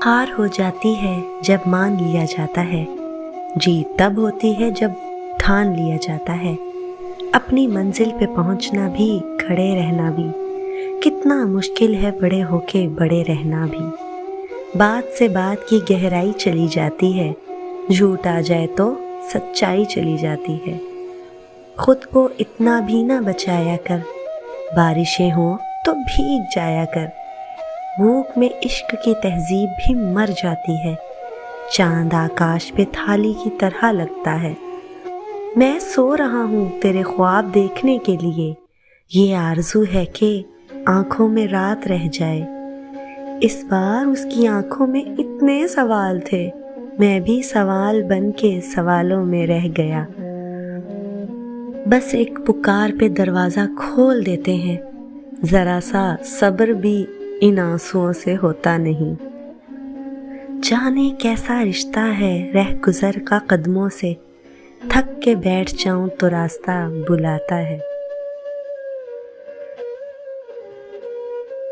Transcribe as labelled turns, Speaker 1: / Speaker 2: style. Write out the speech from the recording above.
Speaker 1: ہار ہو جاتی ہے جب مان لیا جاتا ہے، جیت تب ہوتی ہے جب ٹھان لیا جاتا ہے۔ اپنی منزل پہ پہنچنا بھی، کھڑے رہنا بھی، کتنا مشکل ہے بڑے ہو کے بڑے رہنا بھی۔ بات سے بات کی گہرائی چلی جاتی ہے، جھوٹ آ جائے تو سچائی چلی جاتی ہے۔ خود کو اتنا بھی نہ بچایا کر، بارشیں ہوں تو بھیگ جایا کر۔ بھوک میں عشق کی تہذیب بھی مر جاتی ہے، چاند آکاش پہ تھالی کی طرح لگتا ہے۔ میں سو رہا ہوں تیرے خواب دیکھنے کے لیے، یہ آرزو ہے کہ آنکھوں میں رات رہ جائے۔ اس بار اس کی آنکھوں میں اتنے سوال تھے، میں بھی سوال بن کے سوالوں میں رہ گیا۔ بس ایک پکار پہ دروازہ کھول دیتے ہیں، ذرا سا صبر بھی ان آنسوؤں سے ہوتا نہیں۔ جانے کیسا رشتہ ہے رہ گزر کا قدموں سے، تھک کے بیٹھ جاؤں تو راستہ بلاتا ہے۔